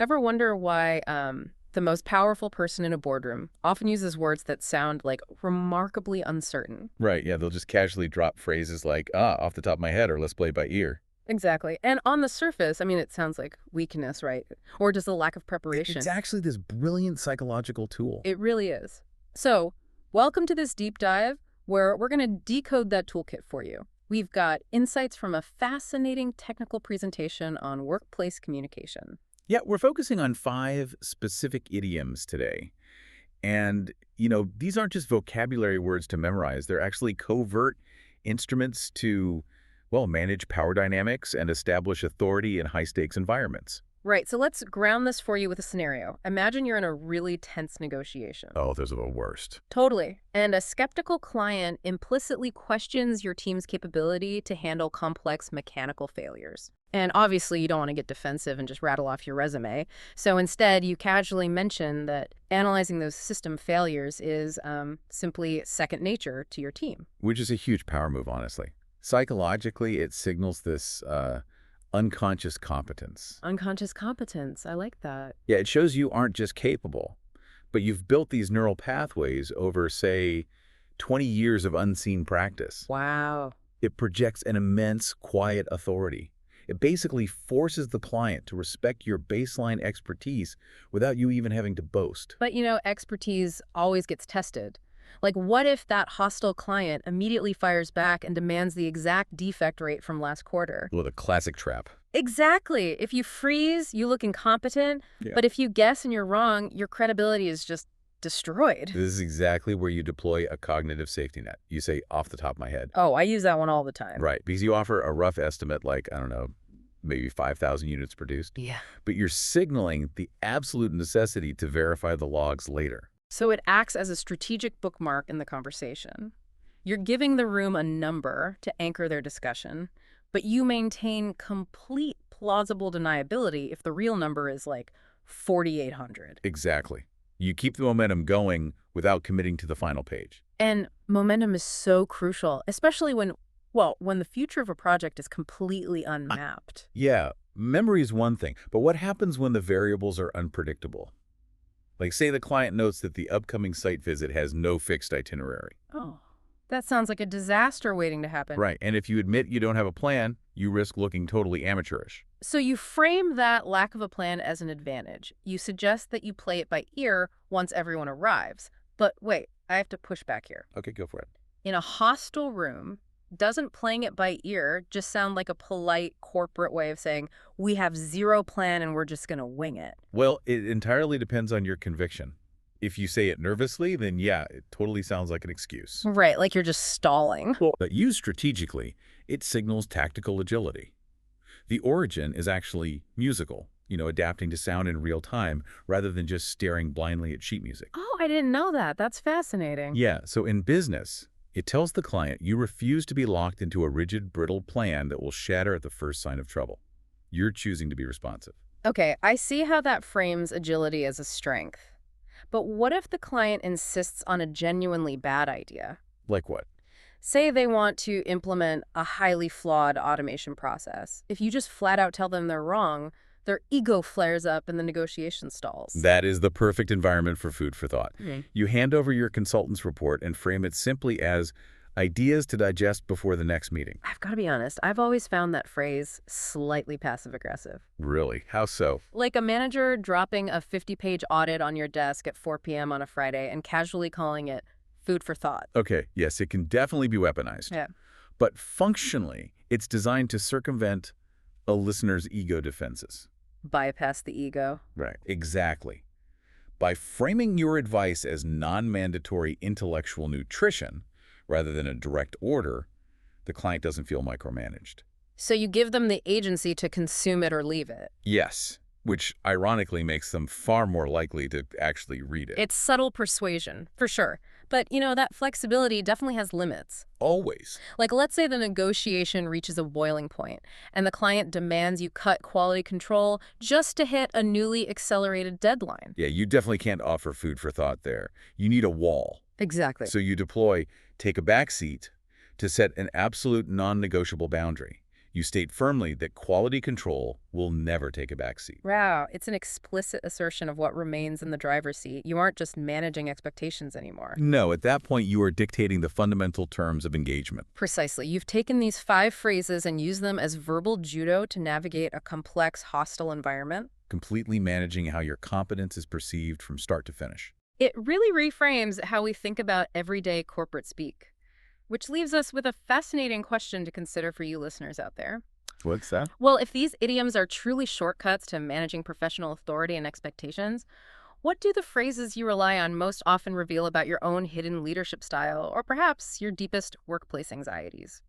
Ever wonder why the most powerful person in a boardroom often uses words that sound like remarkably uncertain? Right, yeah, they'll just casually drop phrases like, ah, off the top of my head, or let's play by ear. Exactly. And on the surface, I mean, it sounds like weakness, right? Or just a lack of It's preparation. actually this brilliant psychological tool. It really is. So, welcome to this deep dive where we're going to decode that toolkit for you. We've got insights from a fascinating technical presentation on workplace communication. Yeah, we're focusing on 5 specific idioms today. And, these aren't just vocabulary words to memorize. They're actually covert instruments to, well, manage power dynamics and establish authority in high-stakes environments. Right, so let's ground this for you with a scenario. Imagine you're in a really tense negotiation. Oh, those are the worst. Totally. And a skeptical client implicitly questions your team's capability to handle complex mechanical failures. And obviously, you don't want to get defensive and just rattle off your resume. So instead, you casually mention that analyzing those system failures is simply second nature to your team. Which is a huge power move, honestly. Psychologically, it signals this unconscious competence. Unconscious competence. I like that. Yeah, it shows you aren't just capable, but you've built these neural pathways over, say, 20 years of unseen practice. Wow. It projects an immense, quiet authority. It basically forces the client to respect your baseline expertise without you even having to boast. But expertise always gets tested. Like, what if that hostile client immediately fires back and demands the exact defect rate from last quarter? Well, the classic trap. Exactly. If you freeze, you look incompetent. Yeah. But if you guess and you're wrong, your credibility is just destroyed. This is exactly where you deploy a cognitive safety net. You say, off the top of my head. Oh, I use that one all the time. Right, because you offer a rough estimate like, I don't know, maybe 5,000 units produced. Yeah. But you're signaling the absolute necessity to verify the logs later. So it acts as a strategic bookmark in the conversation. You're giving the room a number to anchor their discussion, but you maintain complete plausible deniability if the real number is like 4,800. Exactly. You keep the momentum going without committing to the final page. And momentum is so crucial, especially when the future of a project is completely unmapped. Yeah, memory is one thing, but what happens when the variables are unpredictable? Like, say the client notes that the upcoming site visit has no fixed itinerary. Oh, that sounds like a disaster waiting to happen. Right, and if you admit you don't have a plan, you risk looking totally amateurish. So you frame that lack of a plan as an advantage. You suggest that you play it by ear once everyone arrives. But wait, I have to push back here. Okay, go for it. In a hostile room, doesn't playing it by ear just sound like a polite corporate way of saying, we have zero plan and we're just going to wing it? Well, it entirely depends on your conviction. If you say it nervously, then yeah, it totally sounds like an excuse. Right, like you're just stalling. But used strategically, it signals tactical agility. The origin is actually musical, adapting to sound in real time rather than just staring blindly at sheet music. Oh, I didn't know that. That's fascinating. Yeah, so in business, it tells the client you refuse to be locked into a rigid, brittle plan that will shatter at the first sign of trouble. You're choosing to be responsive. Okay, I see how that frames agility as a strength. But what if the client insists on a genuinely bad idea? Like what? Say they want to implement a highly flawed automation process. If you just flat out tell them they're wrong, their ego flares up and the negotiation stalls. That is the perfect environment for food for thought. Mhm. You hand over your consultant's report and frame it simply as ideas to digest before the next meeting. I've got to be honest, I've always found that phrase slightly passive-aggressive. Really? How so? Like a manager dropping a 50-page audit on your desk at 4 p.m. on a Friday and casually calling it food for thought. Okay, yes, it can definitely be weaponized. Yeah. But functionally, it's designed to circumvent a listener's ego defenses. Bypass the ego. Right. Exactly. By framing your advice as non-mandatory intellectual nutrition rather than a direct order, the client doesn't feel micromanaged. So you give them the agency to consume it or leave it. Yes, which ironically makes them far more likely to actually read it. It's subtle persuasion, for sure. But, that flexibility definitely has limits. Always. Like, let's say the negotiation reaches a boiling point, and the client demands you cut quality control just to hit a newly accelerated deadline. Yeah, you definitely can't offer food for thought there. You need a wall. Exactly. So you deploy take a back seat to set an absolute non-negotiable boundary. You state firmly that quality control will never take a backseat. Wow, it's an explicit assertion of what remains in the driver's seat. You aren't just managing expectations anymore. No, at that point, you are dictating the fundamental terms of engagement. Precisely. You've taken these 5 phrases and used them as verbal judo to navigate a complex, hostile environment. Completely managing how your competence is perceived from start to finish. It really reframes how we think about everyday corporate speak, which leaves us with a fascinating question to consider for you listeners out there. What's that? Well, if these idioms are truly shortcuts to managing professional authority and expectations, what do the phrases you rely on most often reveal about your own hidden leadership style, or perhaps your deepest workplace anxieties?